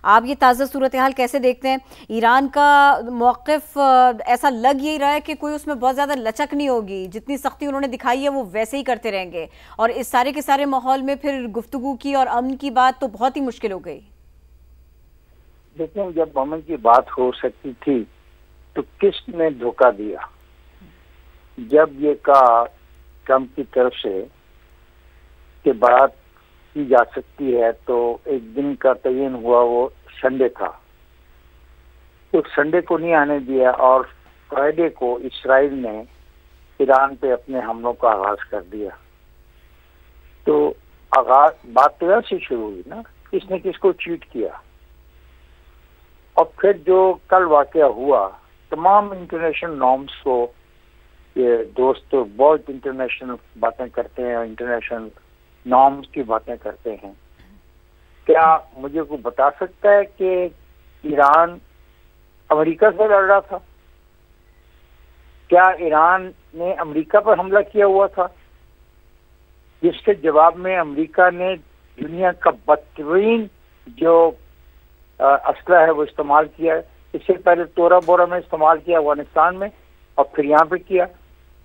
आप ये ताज़ा सूरत हाल कैसे देखते हैं? ईरान का मौक़िफ़ ऐसा लग यही रहा है कि कोई उसमें बहुत ज़्यादा लचक नहीं होगी, जितनी सख्ती उन्होंने दिखाई है वो वैसे ही करते रहेंगे, और इस सारे के सारे माहौल में फिर गुफ्तगू की और अमन की बात तो बहुत ही मुश्किल हो गई। लेकिन जब अमन की बात हो सकती थी तो किसने धोखा दिया? जब ये कहा ट्रंप की तरफ से कि बात की जा सकती है, तो एक दिन का तयन हुआ, वो संडे था। तो संडे को नहीं आने दिया और फ्राइडे को इस्राइल ने ईरान पे अपने हमलों का आगाज कर दिया। तो आगाज बात तो से शुरू हुई ना, किसने किसको चीट किया। और फिर जो कल वाकया हुआ, तमाम इंटरनेशनल नॉर्म्स को, ये दोस्त तो बहुत इंटरनेशनल बातें करते हैं, इंटरनेशनल नॉर्म्स की बातें करते हैं। क्या मुझे को बता सकता है कि ईरान अमेरिका से लड़ रहा था? क्या ईरान ने अमेरिका पर हमला किया हुआ था, जिसके जवाब में अमेरिका ने दुनिया का बदतरीन जो असला है वो इस्तेमाल किया है? इससे पहले तोरा बोरा में इस्तेमाल किया अफगानिस्तान में, और फिर यहाँ पे किया।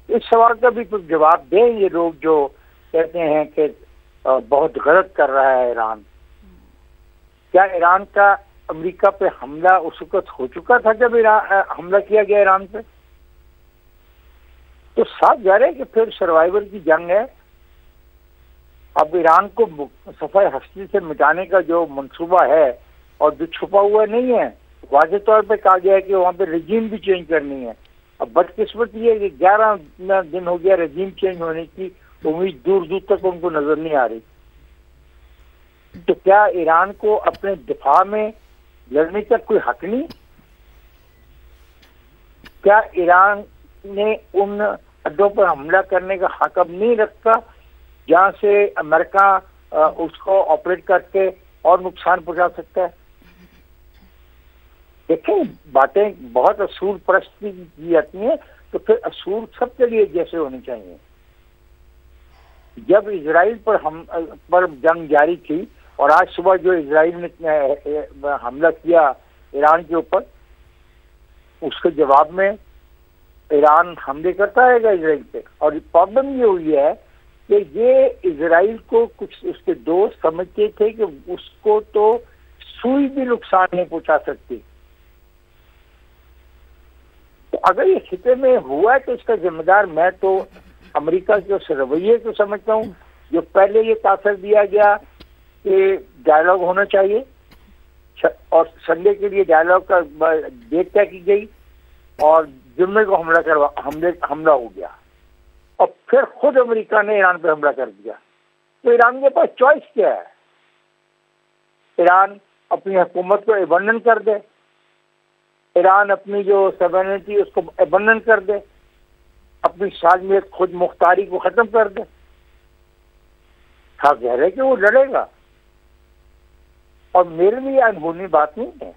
इस सवाल का भी कुछ जवाब दें ये लोग जो कहते हैं कि बहुत गलत कर रहा है ईरान। क्या ईरान का अमेरिका पे हमला उस वक्त हो चुका था जब हमला किया गया ईरान पे? तो साफ जा रहा है कि फिर सर्वाइवल की जंग है। अब ईरान को सफाई हस्ती से मिटाने का जो मंसूबा है, और जो छुपा हुआ नहीं है, वाज़ेह तौर पे कहा गया है कि वहाँ पे रजीम भी चेंज करनी है। अब बदकिस्मती है कि 11 दिन हो गया रजीम चेंज होने की उम्मीद दूर दूर तक उनको नजर नहीं आ रही। तो क्या ईरान को अपने दिफा में लड़ने का कोई हक नहीं? क्या ईरान ने उन अड्डों पर हमला करने का हक अब नहीं रखता जहां से अमेरिका उसको ऑपरेट करके और नुकसान पहुंचा सकता है? देखें, बातें बहुत असूल परस्ती की जाती हैं, तो फिर असूल सबके लिए जैसे होनी चाहिए। जब इजराइल पर जंग जारी थी, और आज सुबह जो इजराइल ने हमला किया ईरान के ऊपर, उसके जवाब में ईरान हमले करता रहेगा इजराइल पे। और प्रॉब्लम ये हुई है कि ये इजराइल को कुछ उसके दोस्त समझते थे कि उसको तो सुई भी नुकसान नहीं पहुंचा सकती। तो अगर ये खिते में हुआ है तो इसका जिम्मेदार मैं तो अमेरिका के उस रवैये को समझता हूँ जो पहले ये तासर दिया गया कि डायलॉग होना चाहिए, और संडे के लिए डायलॉग का डेट तय की गई, और जुम्मे को हमला हो गया, और फिर खुद अमेरिका ने ईरान पर हमला कर दिया। तो ईरान के पास चॉइस क्या है? ईरान अपनी हुकूमत को अबंडन कर दे, ईरान अपनी जो सॉवरेनिटी उसको अबंडन कर दे, अपनी सालमियत खुद मुख्तारी को खत्म कर दे। कह रहे कि वो लड़ेगा, और मेरे लिए अनहोनी बात नहीं है,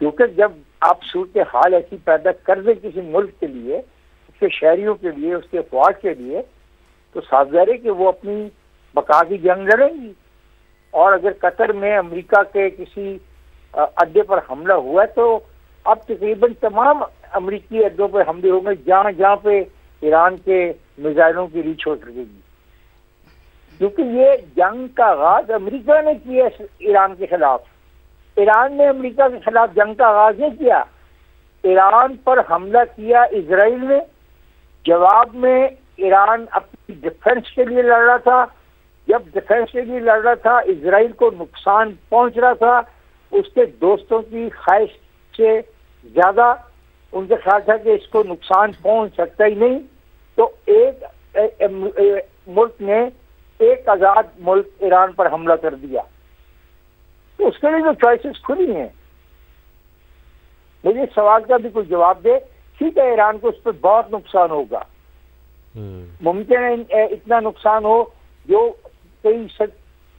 क्योंकि जब आप सूरत हाल ऐसी पैदा कर दे किसी मुल्क के लिए, उसके शहरियों के लिए, उसके अफवाज के लिए, तो साफ ज़ाहिर है कि वो अपनी बका की जंग लड़ेंगी। और अगर कतर में अमेरिका के किसी अड्डे पर हमला हुआ है, तो अब तकरीबन तमाम अमेरिकी अड्डों पर हमले होंगे जहाँ जहाँ पे ईरान के मिसाइलों की रीच हो सकेगी, क्योंकि ये जंग का आगाज अमेरिका ने किया ईरान के खिलाफ। ईरान ने अमेरिका के खिलाफ जंग का आगाज नहीं किया, ईरान पर हमला किया इजराइल ने। जवाब में ईरान अपनी डिफेंस के लिए लड़ रहा था। जब डिफेंस के लिए लड़ रहा था, इजराइल को नुकसान पहुंच रहा था, उसके दोस्तों की ख्वाहिश से ज्यादा उनका ख्याल था कि इसको नुकसान पहुंच सकता ही नहीं। तो एक मुल्क ने, एक आजाद मुल्क ईरान पर हमला कर दिया, तो उसके लिए जो चॉइसेस खुली हैं, मुझे सवाल का भी कोई जवाब दे। ठीक है, ईरान को उस पर बहुत नुकसान होगा, मुमकिन है इतना नुकसान हो जो कई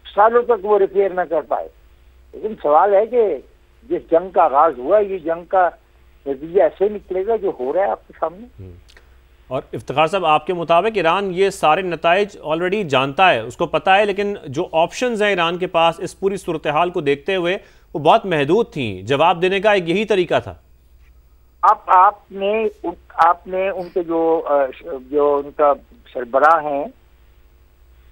सालों तक वो रिपेयर ना कर पाए। लेकिन सवाल है कि जिस जंग का आगाज हुआ, ये जंग का नतीजा ऐसे निकलेगा जो हो रहा है आपके सामने। और इफ्तिखार साहब, आपके मुताबिक ईरान ये सारे नताइज ऑलरेडी जानता है, उसको पता है, लेकिन जो ऑप्शंस हैं ईरान के पास इस पूरी सूरत हाल को देखते हुए वो बहुत महदूद थी, जवाब देने का एक यही तरीका था। आपने उनके जो उनका सरबराह हैं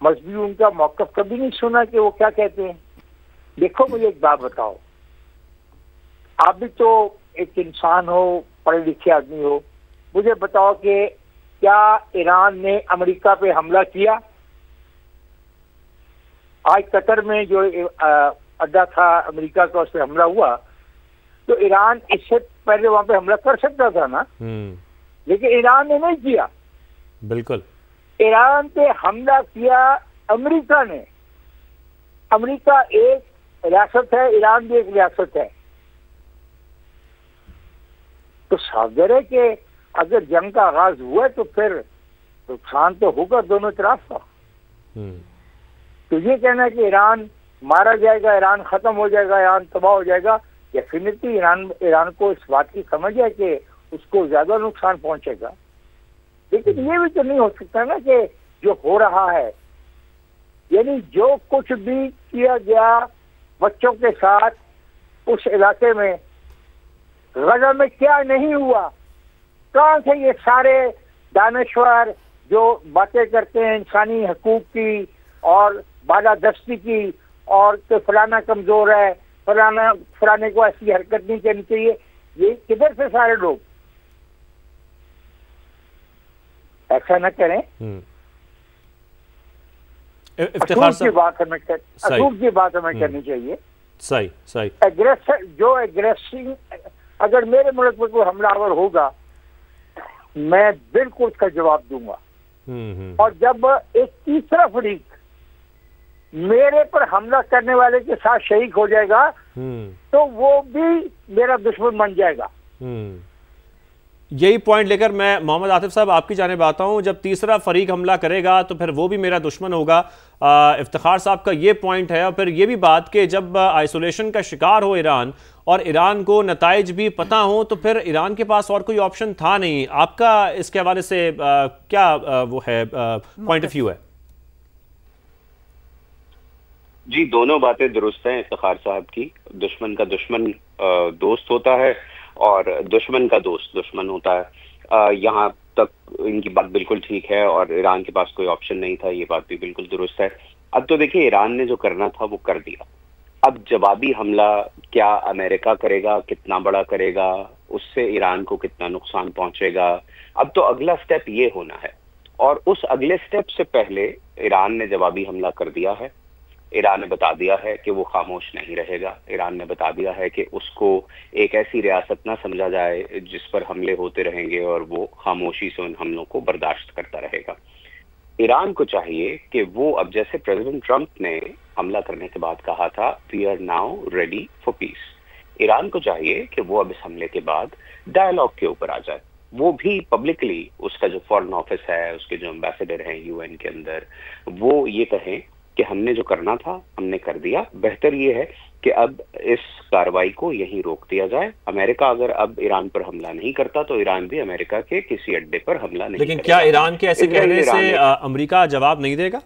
मजहबी, उनका मौक़िफ़ कभी नहीं सुना कि वो क्या कहते हैं? देखो, मुझे एक बात बताओ, आप भी तो एक इंसान हो, पढ़े लिखे आदमी हो, मुझे बताओ कि क्या ईरान ने अमेरिका पे हमला किया? आज कतर में जो अड्डा था अमेरिका का, उस पर हमला हुआ, तो ईरान इससे पहले वहां पे हमला कर सकता था ना, लेकिन ईरान ने नहीं किया। बिल्कुल, ईरान पे हमला किया अमेरिका ने। अमेरिका एक रियासत है, ईरान भी एक रियासत है, तो सावधान है कि अगर जंग का आगाज हुआ तो फिर नुकसान तो होगा दोनों तरफ का। तो ये कहना है कि ईरान मारा जाएगा, ईरान खत्म हो जाएगा, ईरान तबाह हो जाएगा, डेफिनेटली ईरान को इस बात की समझ है कि उसको ज्यादा नुकसान पहुंचेगा। लेकिन ये भी तो नहीं हो सकता ना कि जो हो रहा है, यानी जो कुछ भी किया गया बच्चों के साथ उस इलाके में, गजा में क्या नहीं हुआ? कहाँ से ये सारे दानश्वर जो बातें करते हैं इंसानी हकूक की और बालादस्ती की, और कि फलाना कमजोर है, फलाने को ऐसी हरकत नहीं करनी चाहिए, ये किधर से सारे लोग? ऐसा न करें। असूल की बात हमें करनी चाहिए। सही सही। एग्रेसिव अगर मेरे मुल्क में कोई हमलावर होगा, मैं बिल्कुल उसका जवाब दूंगा। और जब एक तीसरा फरीक मेरे पर हमला करने वाले के साथ शरीक हो जाएगा, तो वो भी मेरा दुश्मन बन जाएगा। यही पॉइंट लेकर मैं मोहम्मद आतिफ साहब आपकी जानिब आता हूं। जब तीसरा फरीक हमला करेगा तो फिर वो भी मेरा दुश्मन होगा। इफ्तिखार साहब का ये पॉइंट है। और फिर ये भी बात कि जब आइसोलेशन का शिकार हो ईरान और ईरान को नताइज भी पता हो, तो फिर ईरान के पास और कोई ऑप्शन था नहीं। आपका इसके हवाले से क्या वो है पॉइंट ऑफ व्यू है? जी, दोनों बातें दुरुस्त हैं इफ्तिखार साहब की। दुश्मन का दुश्मन दोस्त होता है और दुश्मन का दोस्त दुश्मन होता है। यहाँ तक इनकी बात बिल्कुल ठीक है, और ईरान के पास कोई ऑप्शन नहीं था, ये बात भी बिल्कुल दुरुस्त है। अब तो देखिए, ईरान ने जो करना था वो कर दिया। अब जवाबी हमला क्या अमेरिका करेगा, कितना बड़ा करेगा, उससे ईरान को कितना नुकसान पहुंचेगा, अब तो अगला स्टेप ये होना है। और उस अगले स्टेप से पहले ईरान ने जवाबी हमला कर दिया है। ईरान ने बता दिया है कि वो खामोश नहीं रहेगा। ईरान ने बता दिया है कि उसको एक ऐसी रियासत ना समझा जाए जिस पर हमले होते रहेंगे और वो खामोशी से उन हमलों को बर्दाश्त करता रहेगा। ईरान को चाहिए कि वो, अब जैसे प्रेसिडेंट ट्रंप ने हमला करने के बाद कहा था, we are now ready for peace, Iran को चाहिए कि वो अब इस हमले के बाद डायलॉग के ऊपर आ जाए। वो भी पब्लिकली, उसका जो फॉरेन ऑफिस है, उसके जो एम्बेसडर हैं यूएन के अंदर, वो ये कहें कि हमने जो करना था हमने कर दिया। बेहतर ये है कि अब इस कार्रवाई को यहीं रोक दिया जाए। अमेरिका अगर अब ईरान पर हमला नहीं करता तो ईरान भी अमेरिका के किसी अड्डे पर हमला नहीं लेकिन क्या ईरान के ऐसे कहने से अमेरिका जवाब नहीं देगा?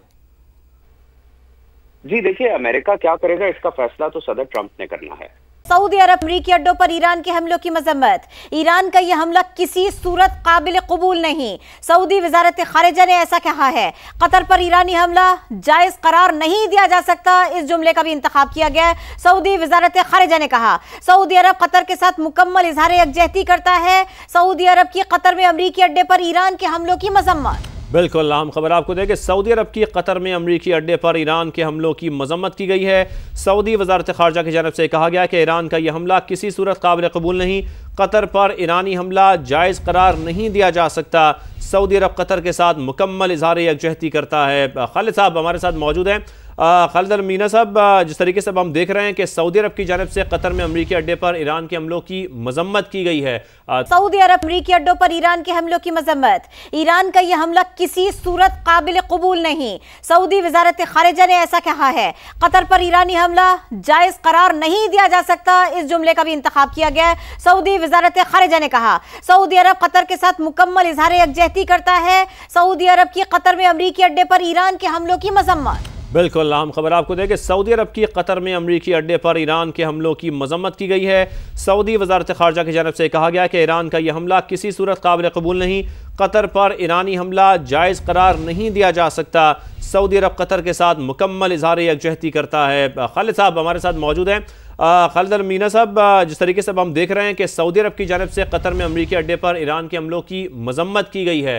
जी देखिए, अमेरिका क्या करेगा इसका फैसला तो सदर ट्रंप ने करना है। सऊदी अरब अमरीकी अड्डों पर ईरान के हमलों की मजम्मत। ईरान का यह हमला किसी सूरत काबिल कबूल नहीं। सऊदी वजारत खारिजा ने ऐसा कहा है। कतर पर ईरानी हमला जायज करार नहीं दिया जा सकता, इस जुमले का भी इंतखाब किया गया है। सऊदी वजारत खारिजा ने कहा, सऊदी अरब कतर के साथ मुकम्मल इजहार यकजहती करता है। सऊदी अरब की कतर में अमरीकी अड्डे पर ईरान के हमलों की मजम्मत। बिल्कुल अहम खबर आपको दें कि सऊदी अरब की कतर में अमरीकी अड्डे पर ईरान के हमलों की मजम्मत की गई है। सऊदी वजारत खारजा की जानब से कहा गया कि ईरान का यह हमला किसी सूरत काबिल कबूल नहीं। कतर पर ईरानी हमला जायज़ करार नहीं दिया जा सकता। सऊदी अरब कतर के साथ मुकम्मल इजहार यकजहती करता है। खालिद साहब हमारे साथ मौजूद हैं। खालिद अल-मीना साहब, जिस तरीके से अब हम देख रहे हैं कि सऊदी अरब की जानिब से कतर में अमरीकी अड्डे पर ईरान के हमलों की मजम्मत की गई है। सऊदी अरब अमरीकी अड्डों पर ईरान के हमलों की मजम्मत। ईरान का यह हमला किसी सूरत काबिल कबूल नहीं। सऊदी वजारत खारिजा ने ऐसा कहा है। कतर पर ईरानी हमला जायज करार नहीं दिया जा सकता, इस जुमले का भी इंतखाब किया गया है। सऊदी वजारत खारिजा ने कहा सऊदी अरब कतर के साथ मुकम्मल इजहार यकजहती करता है। सऊदी अरब की कतर में अमरीकी अड्डे पर ईरान के हमलों की मजम्मत। बिल्कुल अहम खबर आपको दें कि सऊदी अरब की कतर में अमरीकी अड्डे पर ईरान के हमलों की मजम्मत की गई है। सऊदी वजारत खारजा की जानब से कहा गया कि ईरान का यह हमला किसी सूरत काबिल कबूल नहीं। कतर पर ईरानी हमला जायज़ करार नहीं दिया जा सकता। सऊदी अरब कतर के साथ मुकम्मल इजहार यकजहती करता है। खालिद साहब हमारे साथ मौजूद हैं। खालिद अल-मीना साहब, जिस तरीके से अब हम देख रहे हैं कि सऊदी अरब की जानिब से कतर में अमरीकी अड्डे पर ईरान के हमलों की मजम्मत की गई है,